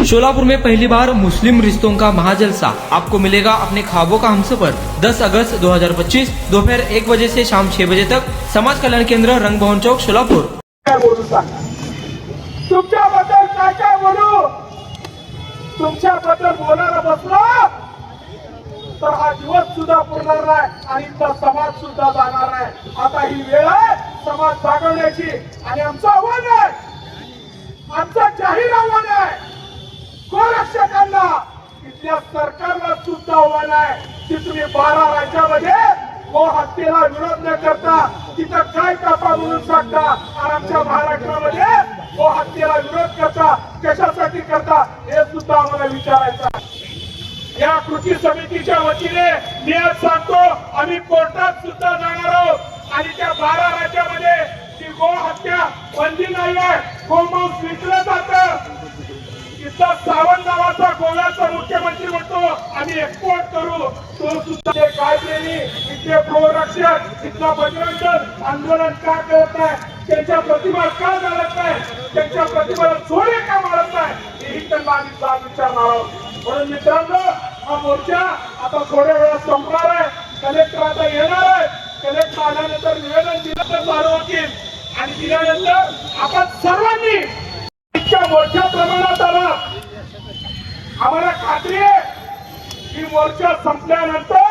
शोलापुर में पहली बार मुस्लिम रिश्तों का महाजलसा, आपको मिलेगा अपने ख्वाबों का हमसफर। 10 अगस्त 2025 दोपहर 1 बजे से शाम 6 बजे तक, समाज कल्याण केंद्र, रंगभवन चौक, शोलापुर। तुमच्याबद्दल काय बोलू? तुमच्याबद्दल बोलायला बसलो तर हा दिवस सुद्धा पुरणार नाही आणि इथला समाज सुद्धा जाणार आहे। आता ही वेळ आहे समाज जागवण्याची आणि आमचं आव्हान आहे, आमचं जाहीर आव्हान आहे गोरक्षकांना, इथल्या सरकारला सुद्धा आव्हान आहे की तुम्ही 12 राज्यामध्ये गो हत्येला विरोध न करता तिथं काय कापा म्हणून सांगता आणि आमच्या महाराष्ट्रामध्ये गो हत्येला विरोध करता, कशासाठी करता हे सुद्धा आम्हाला विचारायचं आहे। या कृती समितीच्या वतीने मी आज सांगतो आम्ही कोर्टात सुद्धा जाणार आहोत आणि त्या 12 राज्यामध्ये ती गो हत्या बंदी नाही आहे, गोमांस विकलं जातं। इथला सावंत नावाचा गोव्याचा मुख्यमंत्री म्हणतो आम्ही एक्सपोर्ट करू, तो सुद्धा ते कायदेनी इथले गोरक्षक इथला बजरंग दल आंदोलन का करत नाही, त्यांच्या प्रतिमा का झालत नाही, त्यांच्या प्रतिमाला जोडे का मारत नाही ही त्यांना आम्ही जाब विचारणार आहोत। म्हणून मित्रांनो हा मोर्चा आता थोड्या वेळात संपणार आहे, कलेक्टर आता येणार आहे, कलेक्टर आल्यानंतर निवेदन दिलं तर चालू होतील आणि दिल्यानंतर आपण सर्वांनी इतक्या मोठ्या प्रमाणात आला, आम्हाला खात्री आहे की मोर्चा संपल्यानंतर